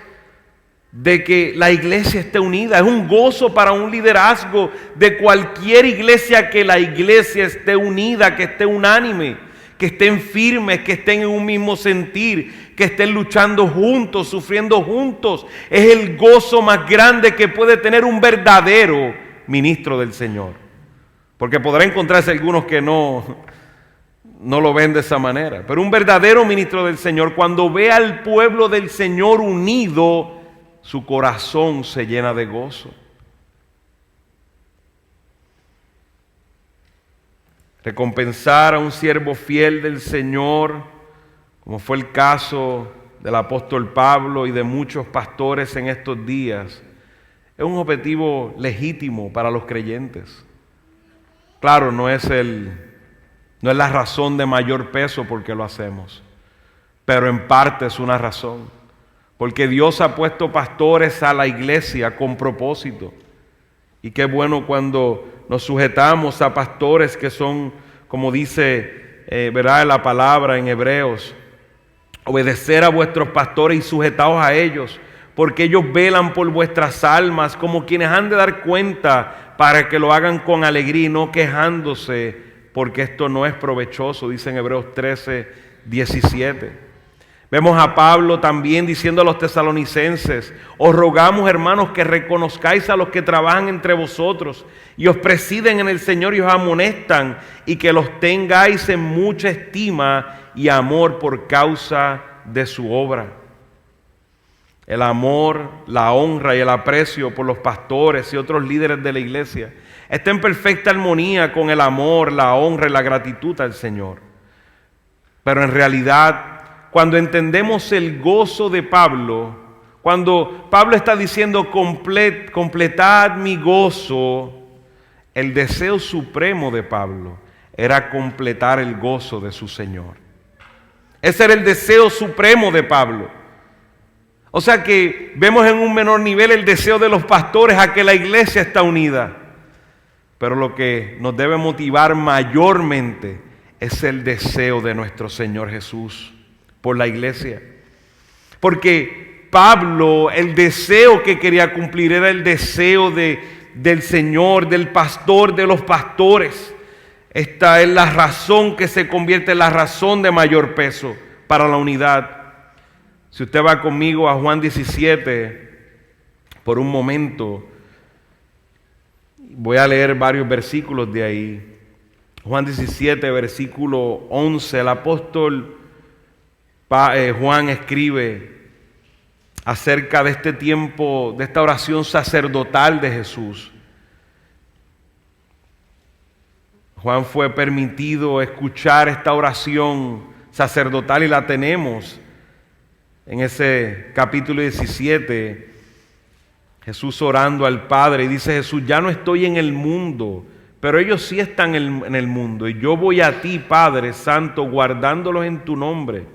de que la iglesia esté unida. Es un gozo para un liderazgo de cualquier iglesia que la iglesia esté unida, que esté unánime, que estén firmes, que estén en un mismo sentir, que estén luchando juntos, sufriendo juntos. Es el gozo más grande que puede tener un verdadero ministro del Señor. Porque podrá encontrarse algunos que no lo ven de esa manera. Pero un verdadero ministro del Señor, cuando ve al pueblo del Señor unido, su corazón se llena de gozo. Recompensar a un siervo fiel del Señor, como fue el caso del apóstol Pablo y de muchos pastores en estos días, es un objetivo legítimo para los creyentes. Claro, no es la razón de mayor peso por qué lo hacemos, pero en parte es una razón, porque Dios ha puesto pastores a la iglesia con propósito. Y qué bueno cuando nos sujetamos a pastores que son, como dice, ¿verdad?, la palabra en Hebreos, obedecer a vuestros pastores y sujetaos a ellos, porque ellos velan por vuestras almas como quienes han de dar cuenta para que lo hagan con alegría y no quejándose, porque esto no es provechoso, dice en Hebreos 13:17. Vemos a Pablo también diciendo a los tesalonicenses, os rogamos, hermanos, que reconozcáis a los que trabajan entre vosotros y os presiden en el Señor y os amonestan, y que los tengáis en mucha estima y amor por causa de su obra. El amor, la honra y el aprecio por los pastores y otros líderes de la iglesia está en perfecta armonía con el amor, la honra y la gratitud al Señor. Pero en realidad, cuando entendemos el gozo de Pablo, cuando Pablo está diciendo completad mi gozo, el deseo supremo de Pablo era completar el gozo de su Señor. Ese era el deseo supremo de Pablo. O sea que vemos en un menor nivel el deseo de los pastores a que la iglesia está unida. Pero lo que nos debe motivar mayormente es el deseo de nuestro Señor Jesús por la iglesia. Porque Pablo, el deseo que quería cumplir era el deseo del Señor, del pastor, de los pastores. Esta es la razón que se convierte en la razón de mayor peso para la unidad. Si usted va conmigo a Juan 17, por un momento, voy a leer varios versículos de ahí. Juan 17, versículo 11, el apóstol Juan escribe acerca de este tiempo, de esta oración sacerdotal de Jesús. Juan fue permitido escuchar esta oración sacerdotal y la tenemos en ese capítulo 17. Jesús orando al Padre y dice Jesús: ya no estoy en el mundo, pero ellos sí están en el mundo, y yo voy a ti, Padre Santo, guardándolos en tu nombre,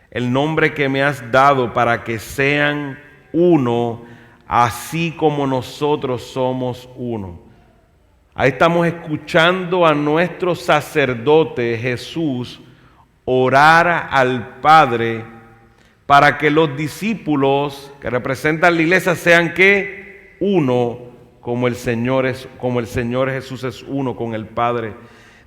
el nombre que me has dado, para que sean uno, así como nosotros somos uno. Ahí estamos escuchando a nuestro sacerdote Jesús orar al Padre para que los discípulos que representan la iglesia sean ¿qué? Uno, como el Señor Jesús es uno con el Padre.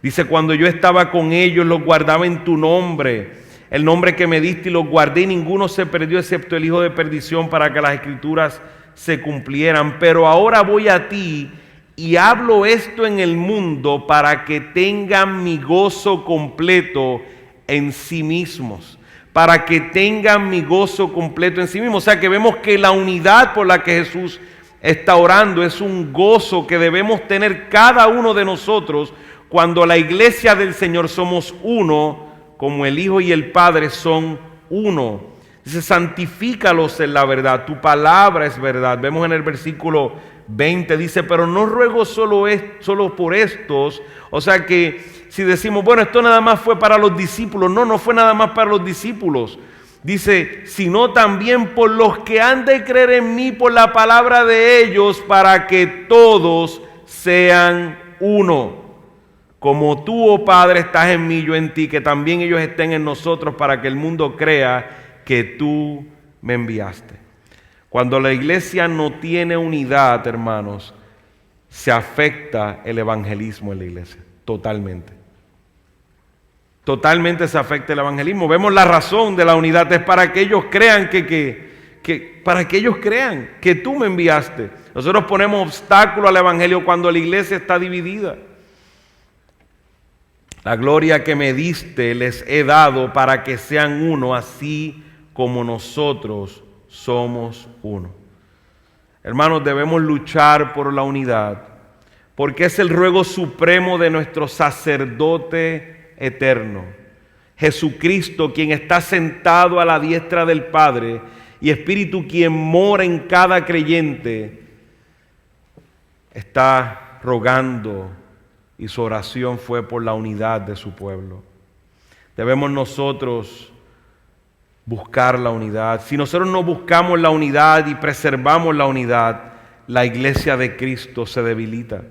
Dice: cuando yo estaba con ellos, los guardaba en tu nombre, el nombre que me diste, y los guardé, y ninguno se perdió excepto el hijo de perdición, para que las escrituras se cumplieran. Pero ahora voy a ti y hablo esto en el mundo para que tengan mi gozo completo en sí mismos. Para que tengan mi gozo completo en sí mismos. O sea que vemos que la unidad por la que Jesús está orando es un gozo que debemos tener cada uno de nosotros cuando la iglesia del Señor somos uno, como el Hijo y el Padre son uno. Dice: santifícalos en la verdad, tu palabra es verdad. Vemos en el versículo 20, dice: pero no ruego solo por estos. O sea que si decimos, bueno, esto nada más fue para los discípulos, no fue nada más para los discípulos. Dice: sino también por los que han de creer en mí por la palabra de ellos, para que todos sean uno. Como tú, oh Padre, estás en mí, yo en ti, que también ellos estén en nosotros, para que el mundo crea que tú me enviaste. Cuando la iglesia no tiene unidad, hermanos, se afecta el evangelismo en la iglesia, totalmente. Totalmente se afecta el evangelismo. Vemos la razón de la unidad, es para que ellos crean para que ellos crean que tú me enviaste. Nosotros ponemos obstáculo al evangelio cuando la iglesia está dividida. La gloria que me diste les he dado, para que sean uno, así como nosotros somos uno. Hermanos, debemos luchar por la unidad, porque es el ruego supremo de nuestro sacerdote eterno, Jesucristo, quien está sentado a la diestra del Padre, y Espíritu, quien mora en cada creyente, está rogando, y su oración fue por la unidad de su pueblo. Debemos nosotros buscar la unidad. Si nosotros no buscamos la unidad y preservamos la unidad, la iglesia de Cristo se debilita.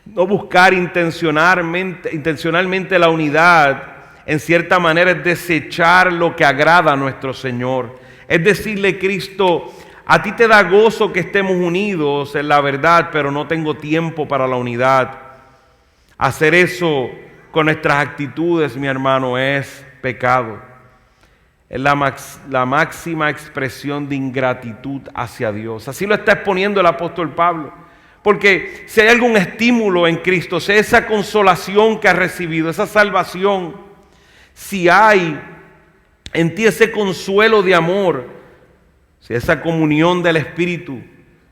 No buscar intencionalmente la unidad, en cierta manera, es desechar lo que agrada a nuestro Señor. Es decirle: Cristo, a ti te da gozo que estemos unidos en la verdad, pero no tengo tiempo para la unidad. Hacer eso con nuestras actitudes, mi hermano, es pecado. Es la máxima expresión de ingratitud hacia Dios. Así lo está exponiendo el apóstol Pablo. Porque si hay algún estímulo en Cristo, si hay esa consolación que has recibido, esa salvación, si hay en ti ese consuelo de amor, si esa comunión del Espíritu,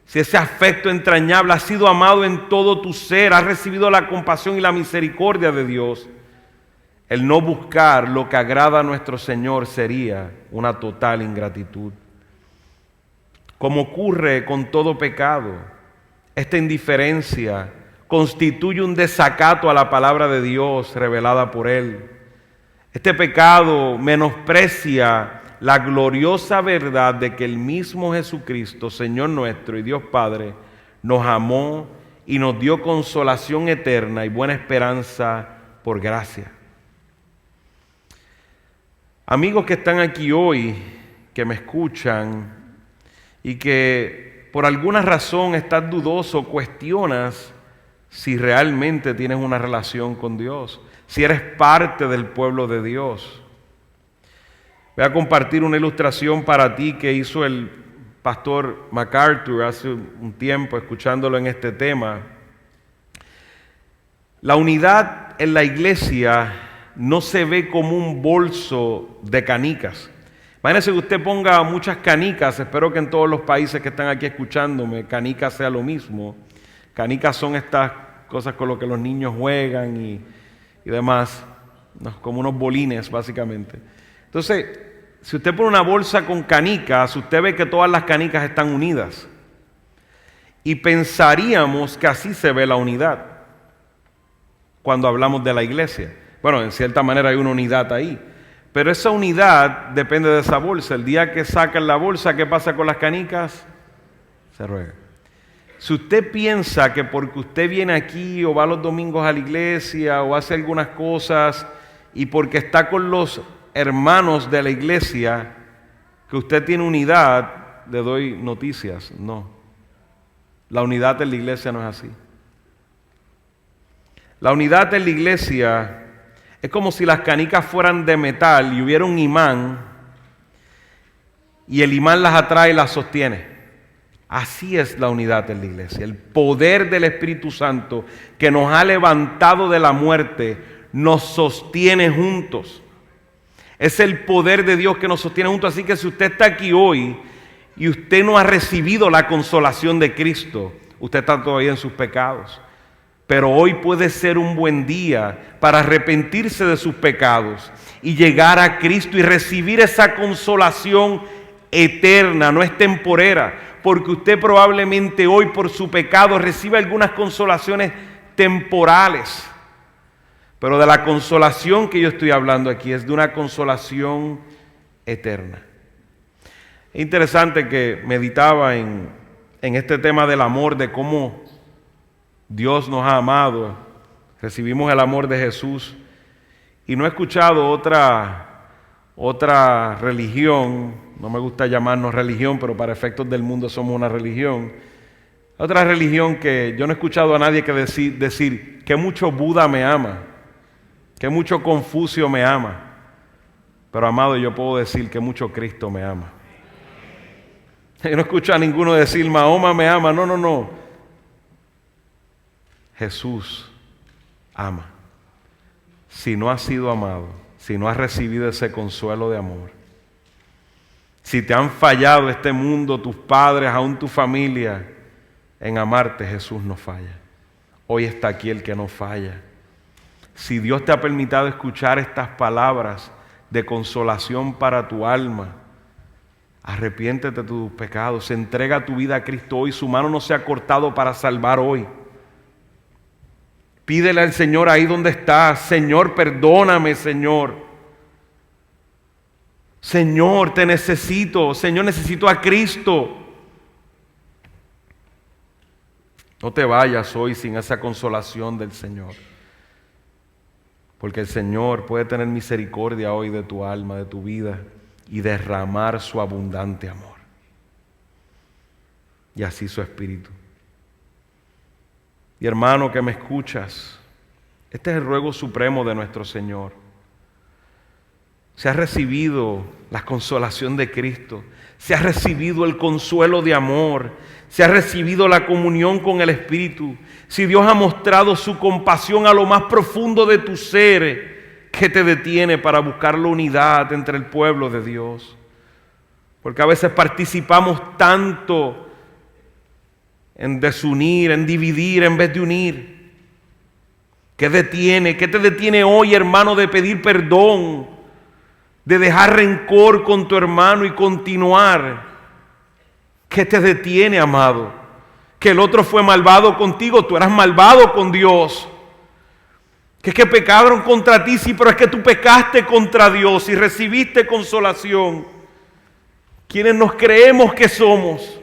si ese afecto entrañable, has sido amado en todo tu ser, has recibido la compasión y la misericordia de Dios, el no buscar lo que agrada a nuestro Señor sería una total ingratitud. Como ocurre con todo pecado, esta indiferencia constituye un desacato a la palabra de Dios revelada por Él. Este pecado menosprecia la gloriosa verdad de que el mismo Jesucristo, Señor nuestro y Dios Padre, nos amó y nos dio consolación eterna y buena esperanza por gracia. Amigos que están aquí hoy, que me escuchan y que por alguna razón estás dudoso, cuestionas si realmente tienes una relación con Dios, si eres parte del pueblo de Dios. Voy a compartir una ilustración para ti que hizo el pastor MacArthur hace un tiempo, escuchándolo en este tema. La unidad en la iglesia no se ve como un bolso de canicas. Imagínese que usted ponga muchas canicas. Espero que en todos los países que están aquí escuchándome, canicas sea lo mismo. Canicas son estas cosas con las que los niños juegan y demás, como unos bolines básicamente. Entonces, si usted pone una bolsa con canicas, usted ve que todas las canicas están unidas. Y pensaríamos que así se ve la unidad cuando hablamos de la iglesia. Bueno, en cierta manera hay una unidad ahí. Pero esa unidad depende de esa bolsa. El día que sacan la bolsa, ¿qué pasa con las canicas? Se ruega. Si usted piensa que porque usted viene aquí o va los domingos a la iglesia o hace algunas cosas y porque está con los hermanos de la iglesia, que usted tiene unidad, le doy noticias. No. La unidad en la iglesia no es así. La unidad en la iglesia es como si las canicas fueran de metal y hubiera un imán y el imán las atrae y las sostiene. Así es la unidad en la iglesia. El poder del Espíritu Santo que nos ha levantado de la muerte nos sostiene juntos. Es el poder de Dios que nos sostiene juntos. Así que si usted está aquí hoy y usted no ha recibido la consolación de Cristo, usted está todavía en sus pecados. Pero hoy puede ser un buen día para arrepentirse de sus pecados y llegar a Cristo y recibir esa consolación eterna, no es temporera, porque usted probablemente hoy por su pecado recibe algunas consolaciones temporales. Pero de la consolación que yo estoy hablando aquí es de una consolación eterna. Es interesante que meditaba en este tema del amor, de cómo Dios nos ha amado, recibimos el amor de Jesús, y no he escuchado otra religión, no me gusta llamarnos religión, pero para efectos del mundo somos una religión, otra religión que yo no he escuchado a nadie que decir que mucho Buda me ama, que mucho Confucio me ama, pero amado, yo puedo decir que mucho Cristo me ama. Yo no escucho a ninguno decir Mahoma me ama, no. Jesús ama. Si no has sido amado, si no has recibido ese consuelo de amor, si te han fallado este mundo, tus padres, aún tu familia, en amarte, Jesús no falla. Hoy está aquí el que no falla. Si Dios te ha permitido escuchar estas palabras de consolación para tu alma, arrepiéntete de tus pecados, entrega tu vida a Cristo hoy. Su mano no se ha cortado para salvar hoy. Pídele al Señor ahí donde estás: Señor, perdóname, Señor. Señor, te necesito. Señor, necesito a Cristo. No te vayas hoy sin esa consolación del Señor. Porque el Señor puede tener misericordia hoy de tu alma, de tu vida, y derramar su abundante amor. Y así su Espíritu. Y hermano que me escuchas, este es el ruego supremo de nuestro Señor. Se ha recibido la consolación de Cristo, se ha recibido el consuelo de amor, se ha recibido la comunión con el Espíritu. Si Dios ha mostrado su compasión a lo más profundo de tu ser, ¿qué te detiene para buscar la unidad entre el pueblo de Dios? Porque a veces participamos tanto en desunir, en dividir en vez de unir. ¿Qué te detiene hoy, hermano, de pedir perdón, de dejar rencor con tu hermano y continuar? ¿Qué te detiene, amado? Que el otro fue malvado contigo, tú eras malvado con Dios. Que es que pecaron contra ti, sí, pero es que tú pecaste contra Dios y recibiste consolación. ¿Quiénes nos creemos que somos?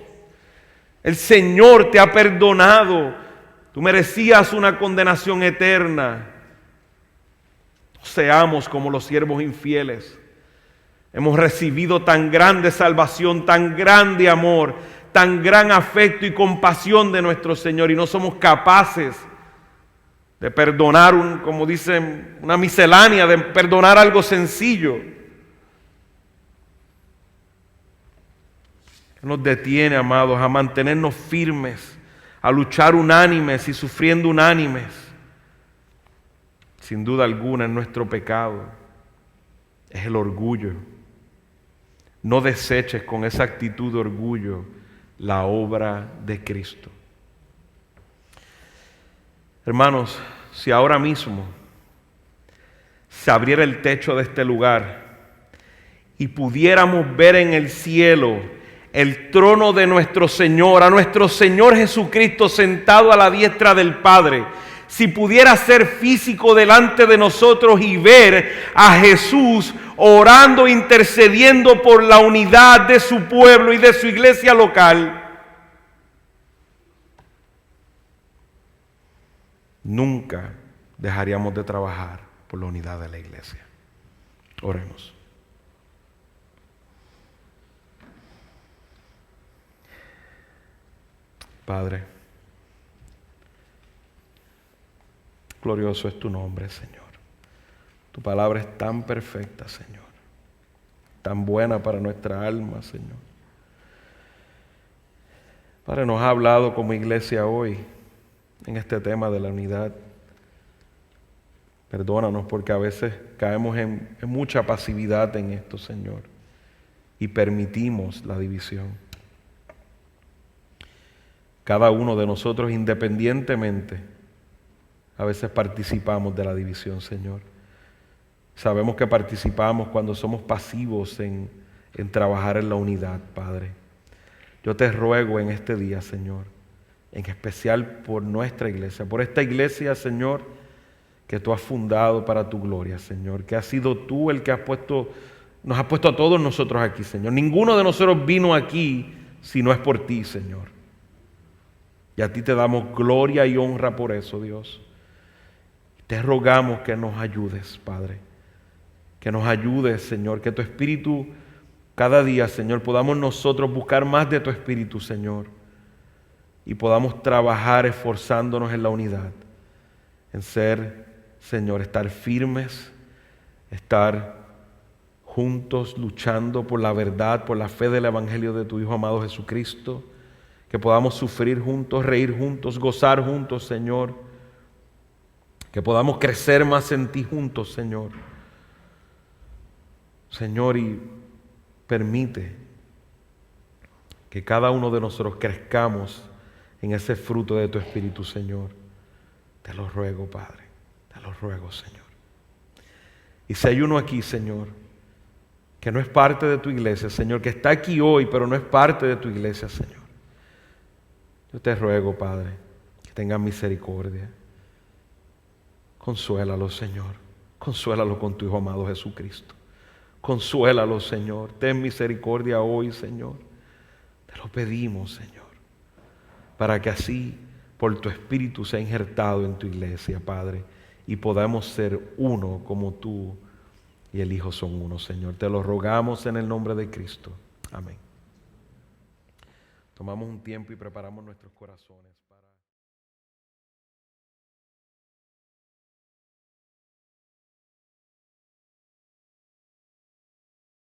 El Señor te ha perdonado. Tú merecías una condenación eterna. No seamos como los siervos infieles. Hemos recibido tan grande salvación, tan grande amor, tan gran afecto y compasión de nuestro Señor, y no somos capaces de perdonar, como dicen, una miscelánea, de perdonar algo sencillo. Nos detiene, amados, a mantenernos firmes, a luchar unánimes y sufriendo unánimes. Sin duda alguna, en nuestro pecado es el orgullo. No deseches con esa actitud de orgullo la obra de Cristo. Hermanos, si ahora mismo se abriera el techo de este lugar y pudiéramos ver en el cielo el trono de nuestro Señor, a nuestro Señor Jesucristo sentado a la diestra del Padre, si pudiera ser físico delante de nosotros y ver a Jesús orando, intercediendo por la unidad de su pueblo y de su iglesia local, nunca dejaríamos de trabajar por la unidad de la iglesia. Oremos. Padre, glorioso es tu nombre, Señor. Tu palabra es tan perfecta, Señor, tan buena para nuestra alma, Señor. Padre, nos ha hablado como iglesia hoy en este tema de la unidad. Perdónanos porque a veces caemos en mucha pasividad en esto, Señor, y permitimos la división. Cada uno de nosotros independientemente a veces participamos de la división, Señor. Sabemos que participamos cuando somos pasivos en trabajar en la unidad, Padre. Yo te ruego en este día, Señor, en especial por nuestra iglesia, por esta iglesia, Señor, que tú has fundado para tu gloria, Señor, que has sido tú el que nos has puesto a todos nosotros aquí, Señor. Ninguno de nosotros vino aquí si no es por ti, Señor. Y a ti te damos gloria y honra por eso, Dios. Te rogamos que nos ayudes, Padre. Que nos ayudes, Señor. Que tu Espíritu, cada día, Señor, podamos nosotros buscar más de tu Espíritu, Señor. Y podamos trabajar esforzándonos en la unidad. En ser, Señor, estar firmes, estar juntos luchando por la verdad, por la fe del Evangelio de tu Hijo amado Jesucristo. Que podamos sufrir juntos, reír juntos, gozar juntos, Señor. Que podamos crecer más en ti juntos, Señor. Señor, y permite que cada uno de nosotros crezcamos en ese fruto de tu Espíritu, Señor. Te lo ruego, Padre. Te lo ruego, Señor. Y si hay uno aquí, Señor, que no es parte de tu iglesia, Señor, que está aquí hoy, pero no es parte de tu iglesia, Señor. Yo te ruego, Padre, que tengas misericordia. Consuélalo, Señor. Consuélalo con tu Hijo amado Jesucristo. Consuélalo, Señor. Ten misericordia hoy, Señor. Te lo pedimos, Señor. Para que así, por tu Espíritu, sea injertado en tu iglesia, Padre. Y podamos ser uno como tú y el Hijo son uno, Señor. Te lo rogamos en el nombre de Cristo. Amén. Tomamos un tiempo y preparamos nuestros corazones.